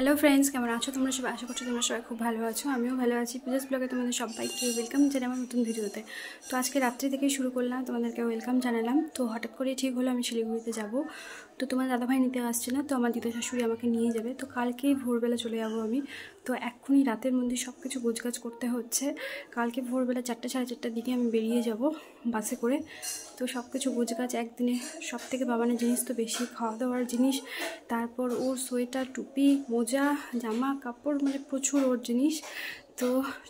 Hello friends, কেমন আছো তোমরা সবাই? আশা করছি তোমরা সবাই খুব ভালো আছো। আমিও ভালো আছি। পূজাস ব্লগে তোমাদের সবাইকে ওয়েলকাম জানাই আমার নতুন ভিডিওতে। তো আজকে রাত্রি থেকেই শুরু করলাম, তোমাদেরকে ওয়েলকাম জানালাম। তো হঠাৎ করে ঠিক হলো আমি শিলিগুড়িতে যাব। তো তোমার দাদাভাই নিতে আসছে না, তো আমার দিদা শাশুড়ি আমাকে নিয়ে যাবে। তো কালকেই ভোরবেলা চলে যাবো আমি। তো এক্ষুনি রাতের মধ্যে সব কিছু গোছগাছ করতে হচ্ছে। কালকে ভোরবেলা 4টা সাড়ে 4টার দিকে আমি বেরিয়ে যাব বাসে করে। তো সব কিছু গোছগাছ একদিনে, সব থেকে বাবানের জিনিস তো বেশি, খাওয়া দাওয়ার জিনিস, তারপর ওর সোয়েটার, টুপি, মোজা, জামা কাপড়, মানে প্রচুর ওর জিনিস। তো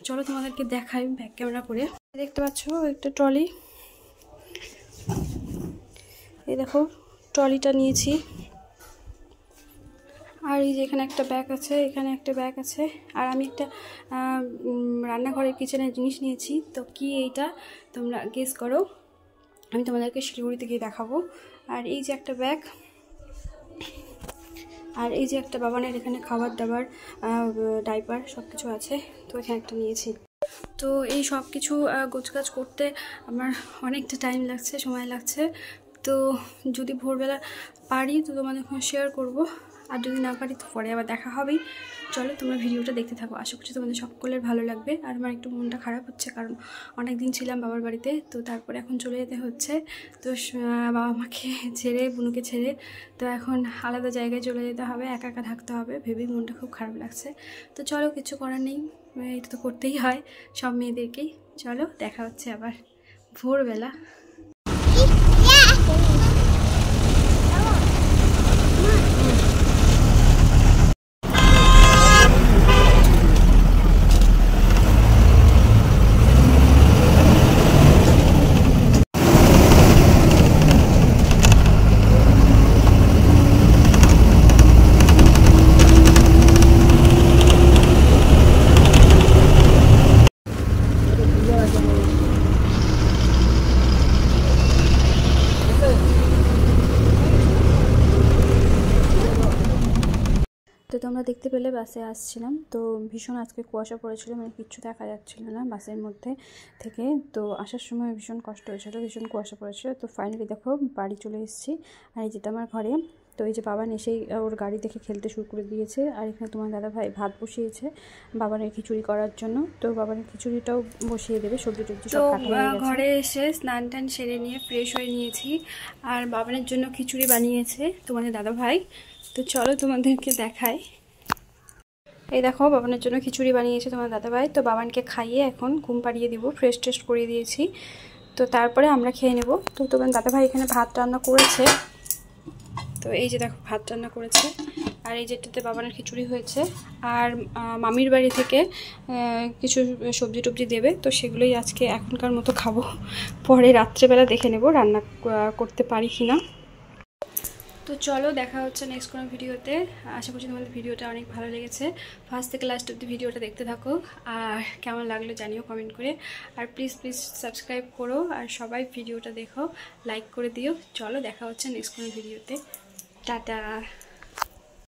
চলো তোমাদেরকে দেখাই ব্যাক ক্যামেরা করে। দেখতে পাচ্ছ একটা ট্রলি, এই দেখো ট্রলিটা নিয়েছি। আর এই যে এখানে একটা ব্যাগ আছে, এখানে একটা ব্যাগ আছে। আর আমি একটা রান্নাঘরের কিচেনের জিনিস নিয়েছি। তো কি এইটা তোমরা গেস করো, আমি তোমাদেরকে শিলিগুড়িতে গিয়ে দেখাবো। আর এই যে একটা ব্যাগ, আর এই যে একটা বাবানের এখানে খাবার দাবার, ডাইপার সব কিছু আছে। তো এখানে একটা নিয়েছি। তো এই সব কিছু গোছগাছ করতে আমার অনেকটা টাইম লাগছে, সময় লাগছে। তো যদি ভোরবেলা পারি তো তোমাদের শেয়ার করব, আর যদি না পারি তো পরে আবার দেখা হবেই। চলো তোমরা ভিডিওটা দেখতে থাকো, আশা করছি তোমাদের সকলের ভালো লাগবে। আর আমার একটু মনটা খারাপ হচ্ছে, কারণ অনেক দিন ছিলাম বাবার বাড়িতে, তো তারপরে এখন চলে যেতে হচ্ছে। তো বাবা মাকে ছেড়ে, বুনুকে ছেড়ে, তো এখন আলাদা জায়গায় চলে যেতে হবে, একা একা থাকতে হবে ভেবেই মনটা খুব খারাপ লাগছে। তো চলো, কিছু করার নেই, এটা তো করতেই হয় সব মেয়েদেরকেই। চলো দেখা হচ্ছে আবার ভোরবেলা। তো তোমরা দেখতে পেলে বাসে আসছিলাম, তো ভীষণ আজকে কুয়াশা পড়েছিল, মানে কিচ্ছু দেখা যাচ্ছিল না বাসের মধ্যে থেকে। তো আসার সময় ভীষণ কষ্ট হয়েছিল, ভীষণ কুয়াশা পড়েছিল। তো ফাইনালি দেখো বাড়ি চলে এসেছি। আর এই যেটা আমার ঘরে। তো এই যে বাবান এসেই ওর গাড়ি দেখে খেলতে শুরু করে দিয়েছে। আর এখানে তোমার দাদা ভাই ভাত বসিয়েছে বাবানের খিচুড়ি করার জন্য। তো বাবানের খিচুড়িটাও বসিয়ে দেবে, সবজি টবজি সব কাটা হয়ে গেছে। ঘরে এসে স্নান টান সেরে নিয়ে ফ্রেশ হয়ে নিয়েছি। আর বাবানের জন্য খিচুড়ি বানিয়েছে তোমাদের দাদা ভাই। তো চলো তোমাদেরকে দেখাই। এই দেখো বাবানের জন্য খিচুড়ি বানিয়েছে তোমার দাদাভাই। তো বাবানকে খাইয়ে এখন ঘুম পাড়িয়ে দিব, ফ্রেশ টেস্ট করিয়ে দিয়েছি। তো তারপরে আমরা খেয়ে নেব। তো তোমার দাদাভাই এখানে ভাত রান্না করেছে। তো এই যে দেখো ভাত রান্না করেছে। আর এই যেটাতে বাবানের খিচুড়ি হয়েছে। আর মামির বাড়ি থেকে কিছু সবজি টবজি দেবে, তো সেগুলোই আজকে এখনকার মতো খাবো। পরে রাত্রেবেলা দেখে নেব রান্না করতে পারি কি না। তো চলো দেখা হচ্ছে নেক্সট কোনো ভিডিওতে। আশা করছি তোমাদের ভিডিওটা অনেক ভালো লেগেছে। ফার্স্ট থেকে লাস্ট অব্দি ভিডিওটা দেখতে থাকো, আর কেমন লাগলো জানিও কমেন্ট করে। আর প্লিজ সাবস্ক্রাইব করো, আর সবাই ভিডিওটা দেখো, লাইক করে দিও। চলো দেখা হচ্ছে নেক্সট কোনো ভিডিওতে। টাটা।